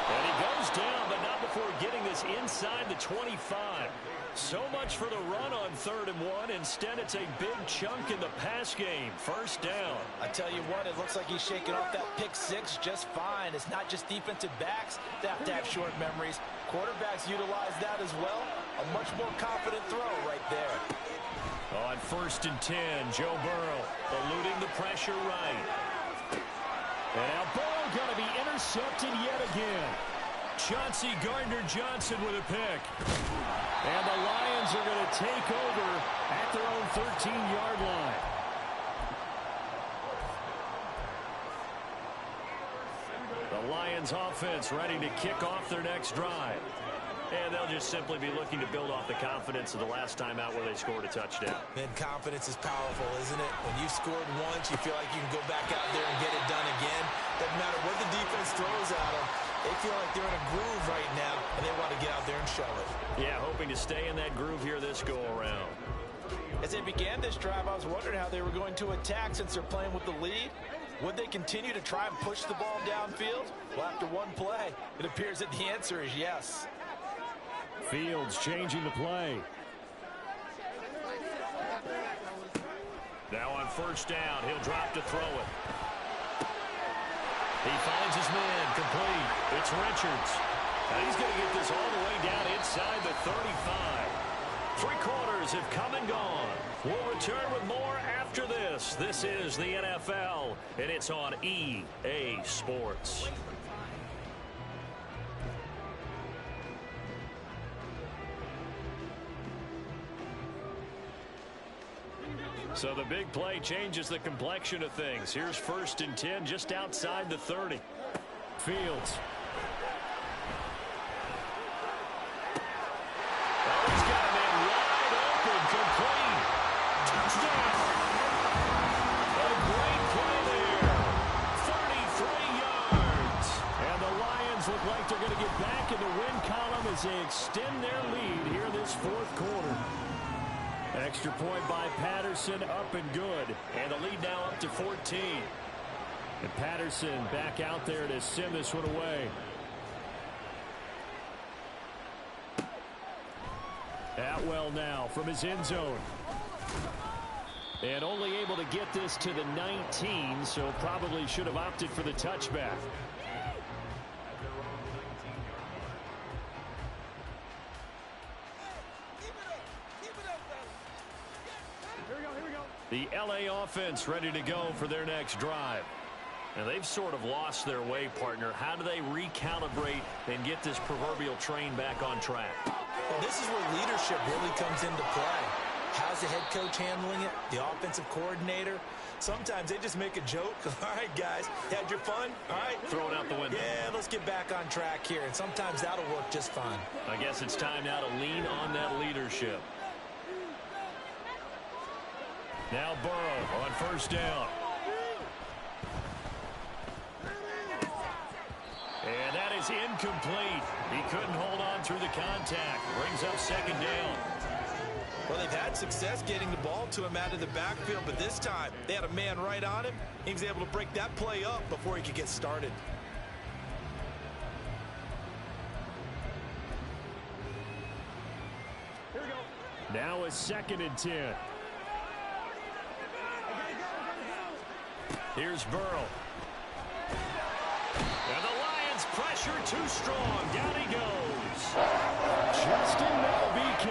And he goes down, but not before getting this inside the 25. So much for the run on 3rd and 1. Instead, it's a big chunk in the pass game. 1st down. I tell you what, it looks like he's shaking off that pick six just fine. It's not just defensive backs that have to have short memories. Quarterbacks utilize that as well. A much more confident throw right there. On 1st and 10, Joe Burrow eluding the pressure right. And now Burrow going to be intercepted yet again. Chauncey Gardner-Johnson with a pick. And the Lions are going to take over at their own 13-yard line. The Lions offense ready to kick off their next drive. And they'll just simply be looking to build off the confidence of the last time out where they scored a touchdown. Man, confidence is powerful, isn't it? When you've scored once, you feel like you can go back out there and get it done again. Doesn't matter what the defense throws at them. They feel like they're in a groove right now, and they want to get out there and show it. Yeah, hoping to stay in that groove here this go-around. As they began this drive, I was wondering how they were going to attack since they're playing with the lead. Would they continue to try and push the ball downfield? Well, after one play, it appears that the answer is yes. Fields changing the play. Now on 1st down, he'll drop to throw it. He finds his man complete. It's Richards. And he's going to get this all the way down inside the 35. 3 quarters have come and gone. We'll return with more after this. This is the NFL, and it's on EA Sports. So the big play changes the complexion of things. Here's 1st and 10 just outside the 30. Fields. Oh, he's got a man wide open, complete. Touchdown. A great play there. 33 yards. And the Lions look like they're going to get back in the win column as they extend their lead here this 4th quarter. Extra point by Patterson, up and good. And the lead now up to 14. And Patterson back out there to send this one away. Atwell now from his end zone. And only able to get this to the 19, so probably should have opted for the touchback. The LA offense ready to go for their next drive. And they've sort of lost their way, partner. How do they recalibrate and get this proverbial train back on track? Well, this is where leadership really comes into play. How's the head coach handling it? The offensive coordinator? Sometimes they just make a joke. All right, guys, had your fun? All right. Throw it out the window. Yeah, let's get back on track here. And sometimes that'll work just fine. I guess it's time now to lean on that leadership. Now Burrow on first down. And that is incomplete. He couldn't hold on through the contact. Brings up second down. Well, they've had success getting the ball to him out of the backfield, but this time they had a man right on him. He was able to break that play up before he could get started. Here we go. Now a 2nd and 10. Here's Burrow. And the Lions pressure too strong. Down he goes. Justin BK.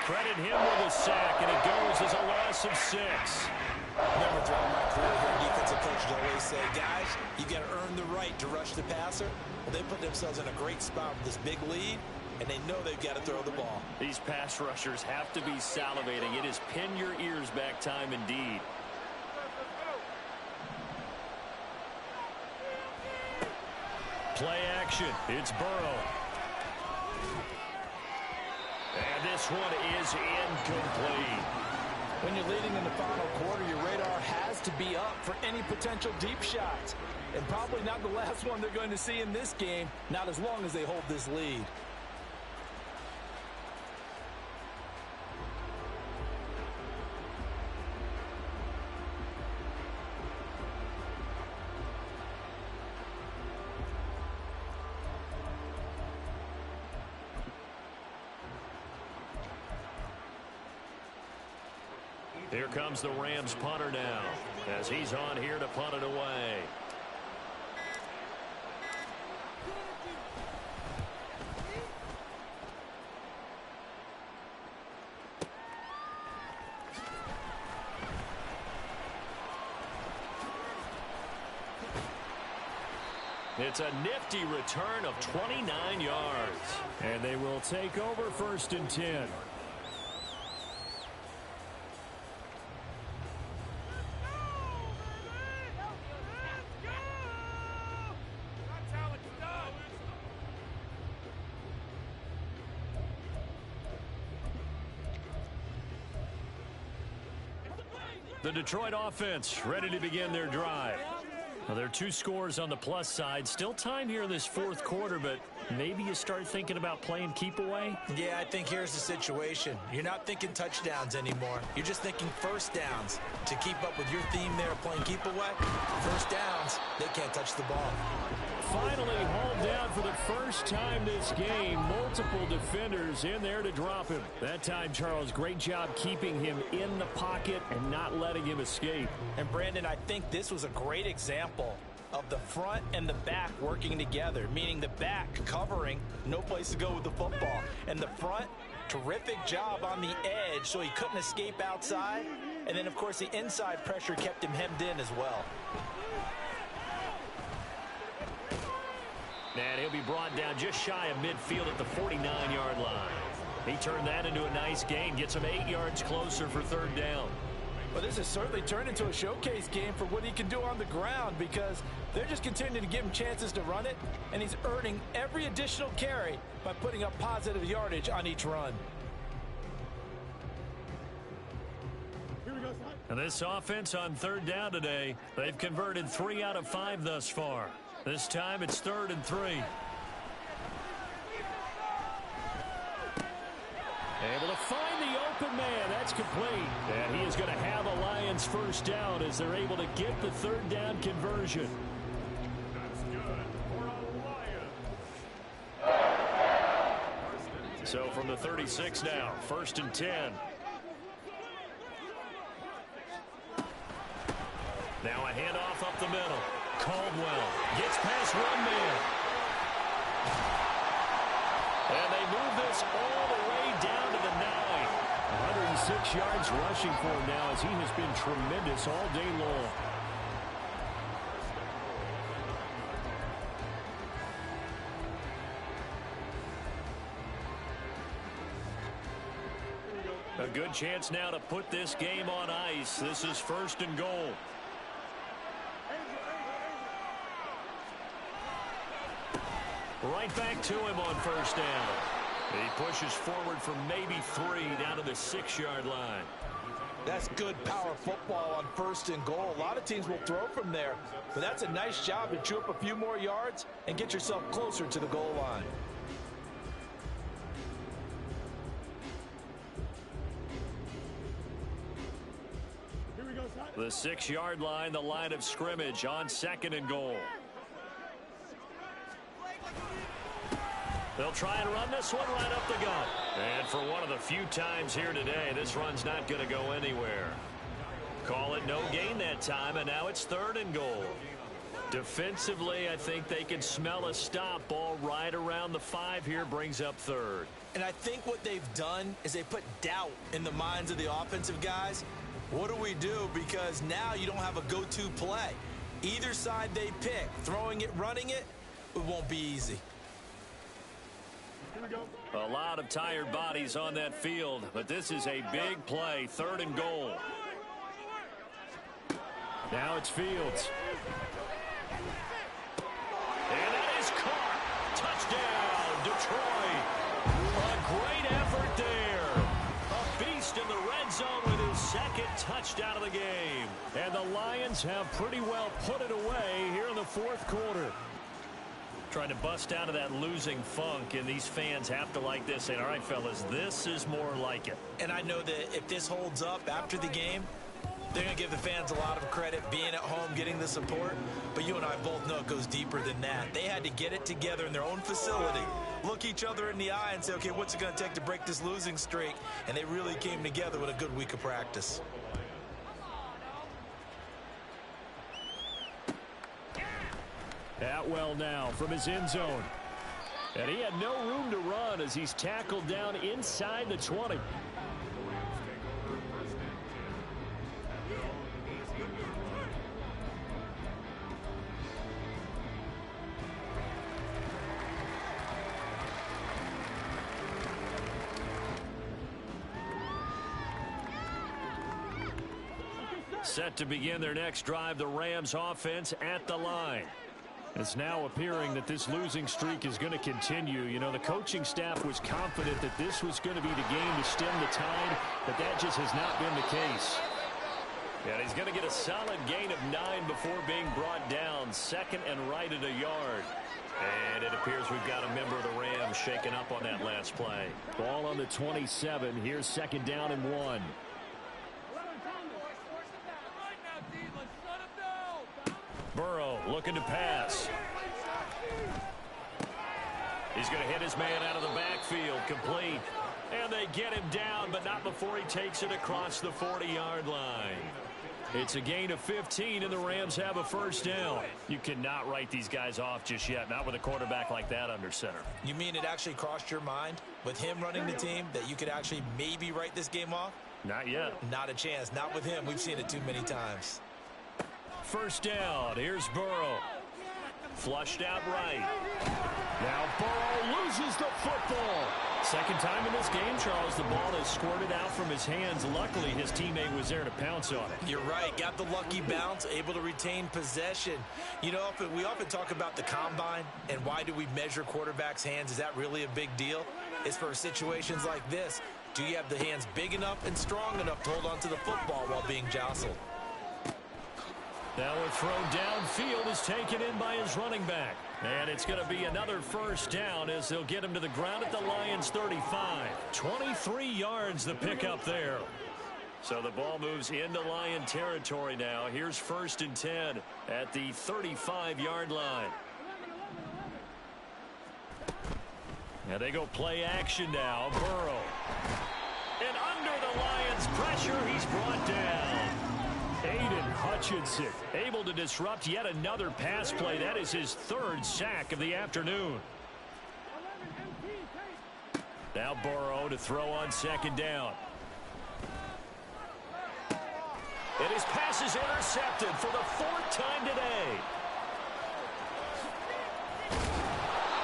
Credit him with a sack, and it goes as a loss of 6. Never throughout my career here, defensive coaches always say, guys, you got to earn the right to rush the passer. Well, they put themselves in a great spot with this big lead, and they know they've got to throw the ball. These pass rushers have to be salivating. It is pin your ears back time indeed. Play action. It's Burrow. And this one is incomplete. When you're leading in the final quarter, your radar has to be up for any potential deep shots. And probably not the last one they're going to see in this game, not as long as they hold this lead. Here comes the Rams punter now, as he's on here to punt it away. It's a nifty return of 29 yards. And they will take over 1st and 10. The Detroit offense ready to begin their drive. Well, there are 2 scores on the plus side. Still time here in this 4th quarter, but maybe you start thinking about playing keep away? Yeah, I think here's the situation. You're not thinking touchdowns anymore. You're just thinking first downs. To keep up with your theme there of playing keep away, first downs, they can't touch the ball. Finally hauled down for the first time this game. Multiple defenders in there to drop him. That time, Charles, great job keeping him in the pocket and not letting him escape. And, Brandon, I think this was a great example of the front and the back working together, meaning the back covering, no place to go with the football. And the front, terrific job on the edge so he couldn't escape outside. And then, of course, the inside pressure kept him hemmed in as well. And he'll be brought down just shy of midfield at the 49-yard line. He turned that into a nice gain, gets him 8 yards closer for 3rd down. Well, this has certainly turned into a showcase game for what he can do on the ground because they're just continuing to give him chances to run it, and he's earning every additional carry by putting up positive yardage on each run. And this offense on 3rd down today, they've converted 3 out of 5 thus far. This time it's 3rd and 3. Able to find the open man. That's complete. And he is going to have a Lions first down as they're able to get the 3rd down conversion. That's good for a Lion. So from the 36 now, 1st and 10. Now a handoff up the middle. Caldwell gets past one man. And they move this all the way down to the 9. 106 yards rushing for him now as he has been tremendous all day long. good chance now to put this game on ice. This is 1st and goal. Right back to him on 1st down. He pushes forward for maybe 3 down to the 6-yard line. That's good power football on 1st and goal. A lot of teams will throw from there, but that's a nice job to chew up a few more yards and get yourself closer to the goal line. The 6-yard line, the line of scrimmage on 2nd and goal. They'll try and run this one right up the gut. And for one of the few times here today, this run's not going to go anywhere. Call it no gain that time, and now it's 3rd and goal. Defensively, I think they can smell a stop. Ball right around the 5 here, brings up 3rd. And I think what they've done is they put doubt in the minds of the offensive guys. What do we do? Because now you don't have a go-to play. Either side they pick, throwing it, running it, it won't be easy. A lot of tired bodies on that field, but this is a big play. 3rd and goal. Now it's Fields. And that is caught. Touchdown, Detroit. A great effort there. A beast in the red zone with his 2nd touchdown of the game. And the Lions have pretty well put it away here in the 4th quarter. Trying to bust out of that losing funk, and these fans have to like this. Saying, all right, fellas, this is more like it. And I know that if this holds up after the game, they're going to give the fans a lot of credit being at home, getting the support. But you and I both know it goes deeper than that. They had to get it together in their own facility, look each other in the eye and say, okay, what's it going to take to break this losing streak? And they really came together with a good week of practice. Atwell now from his end zone. And he had no room to run as he's tackled down inside the 20. Set to begin their next drive, the Rams offense at the line. It's now appearing that this losing streak is going to continue. You know, the coaching staff was confident that this was going to be the game to stem the tide, but that just has not been the case. And he's going to get a solid gain of 9 before being brought down. 2nd and right at a yard. And it appears we've got a member of the Rams shaken up on that last play. Ball on the 27. Here's 2nd down and 1. Burrow looking to pass. He's going to hit his man out of the backfield, complete. And they get him down, but not before he takes it across the 40-yard line. It's a gain of 15, and the Rams have a 1st down. You cannot write these guys off just yet, not with a quarterback like that under center. You mean it actually crossed your mind with him running the team that you could actually maybe write this game off? Not yet. Not a chance. Not with him. We've seen it too many times. 1st down. Here's Burrow. Flushed out right. Now Burrow loses the football. 2nd time in this game, Charles, the ball is squirted out from his hands. Luckily, his teammate was there to pounce on it. You're right. Got the lucky bounce, able to retain possession. You know, we often talk about the combine and why do we measure quarterbacks' hands. Is that really a big deal? It's for situations like this. Do you have the hands big enough and strong enough to hold onto the football while being jostled? Now a throw downfield is taken in by his running back. And it's going to be another 1st down as they'll get him to the ground at the Lions 35. 23 yards the pickup there. So the ball moves into Lion territory now. Here's 1st and 10 at the 35-yard line. And they go play action now. Burrow. And under the Lions' pressure, he's brought down. Aiden Hutchinson able to disrupt yet another pass play. That is his 3rd sack of the afternoon. Now Burrow to throw on 2nd down. And his pass is intercepted for the 4th time today.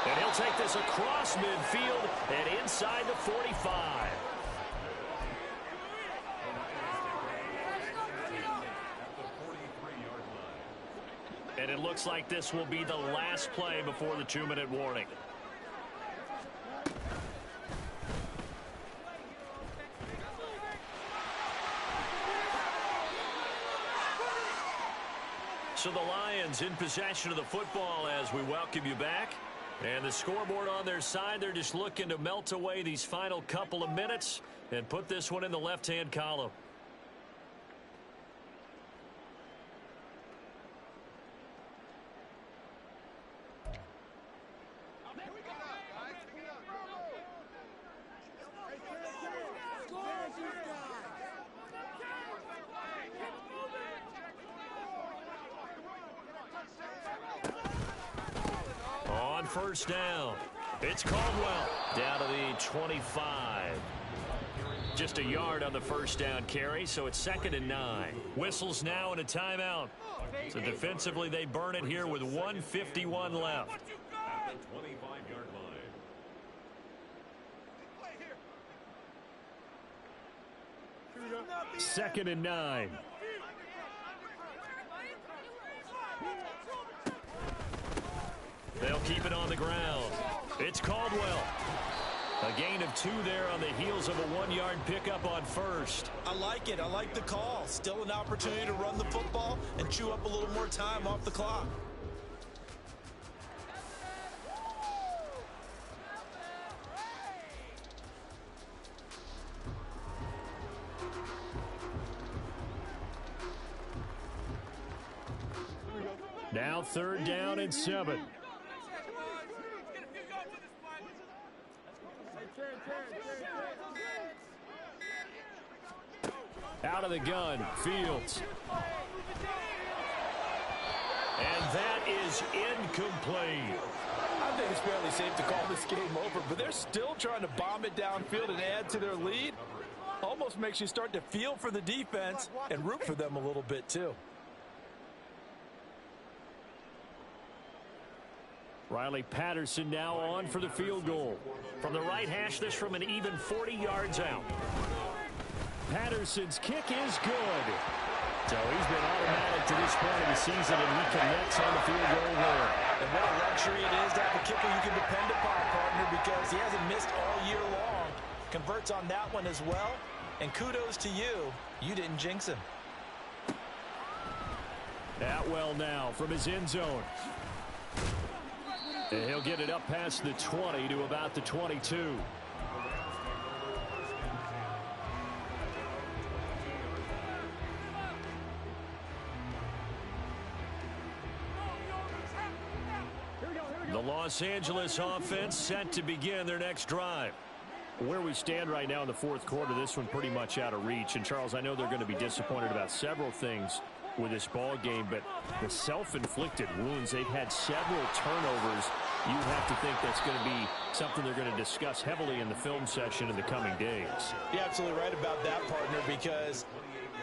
And he'll take this across midfield and inside the 45. And it looks like this will be the last play before the 2-minute warning. So the Lions in possession of the football as we welcome you back. And the scoreboard on their side, they're just looking to melt away these final couple of minutes and put this one in the left-hand column. On first down, it's Caldwell down to the 25. Just a yard on the first down carry, so it's 2nd and 9. Whistles now and a timeout. So defensively, they burn it here with 1:51 left. At the 25-yard line. 2nd and 9. They'll keep it on the ground. It's Caldwell. A gain of 2 there on the heels of a 1-yard pickup on first. I like it. I like the call. Still an opportunity to run the football and chew up a little more time off the clock. Now 3rd down and 7. Out of the gun, Fields. And that is incomplete. I think it's fairly safe to call this game over, but they're still trying to bomb it downfield and add to their lead. Almost makes you start to feel for the defense and root for them a little bit too. Riley Patterson now on for the field goal. From the right hash, this from an even 40 yards out. Patterson's kick is good. So he's been automatic to this point of the season, and he connects on the field goal there. And what a luxury it is to have a kicker you can depend upon, partner, because he hasn't missed all year long. Converts on that one as well. And kudos to you. You didn't jinx him. Atwell now from his end zone. And he'll get it up past the 20 to about the 22. The Los Angeles offense set to begin their next drive. Where we stand right now in the 4th quarter, this one pretty much out of reach. And, Charles, I know they're going to be disappointed about several things with this ball game, but the self-inflicted wounds, they've had several turnovers. You have to think that's going to be something they're going to discuss heavily in the film session in the coming days. You're absolutely right about that, partner, because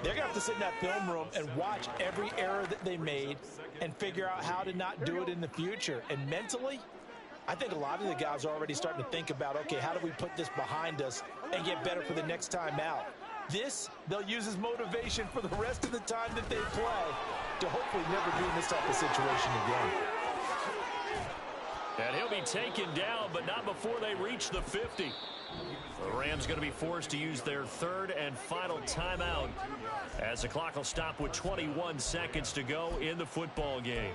they're going to have to sit in that film room and watch every error that they made and figure out how to not do it in the future. And mentally, I think a lot of the guys are already starting to think about, okay, how do we put this behind us and get better for the next time out? This, they'll use as motivation for the rest of the time that they play to hopefully never be in this type of situation again. And he'll be taken down, but not before they reach the 50. The Rams going to be forced to use their 3rd and final timeout as the clock will stop with 21 seconds to go in the football game.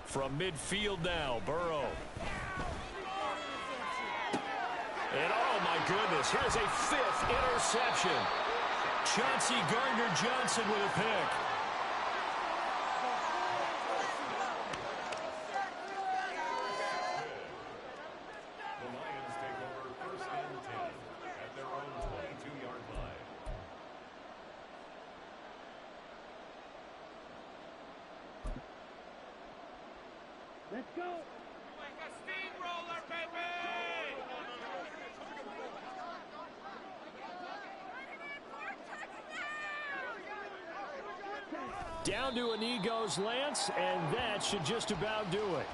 From midfield now, Burrow. And oh my goodness, here's a 5th interception. Chauncey Gardner-Johnson with a pick. The Lions take over 1st and 10 at their own 22-yard line. Let's go. Like a steamroller, baby! Down to a knee goes Lance, and that should just about do it.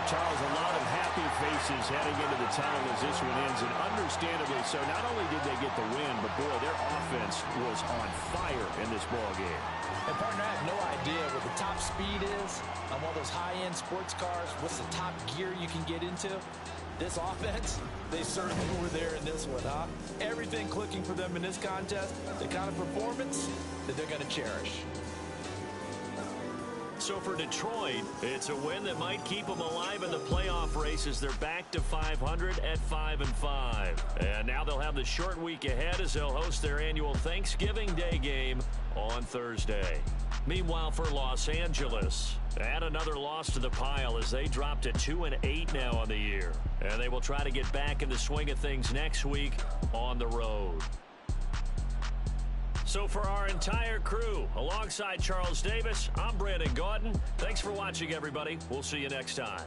Charles, a lot of happy faces heading into the tunnel as this one ends, and understandably so. Not only did they get the win, but boy, their offense was on fire in this ball game. And partner, I have no idea what the top speed is on one of those high-end sports cars. What's the top gear you can get into? This offense, they certainly were there in this one, huh? Everything clicking for them in this contest, the kind of performance that they're going to cherish. So for Detroit, it's a win that might keep them alive in the playoff race as they're back to 500 at 5-5. And now they'll have the short week ahead as they'll host their annual Thanksgiving Day game on Thursday. Meanwhile, for Los Angeles, add another loss to the pile as they drop to 2-8 now on the year. And they will try to get back in the swing of things next week on the road. So for our entire crew, alongside Charles Davis, I'm Brandon Gaudin. Thanks for watching, everybody. We'll see you next time.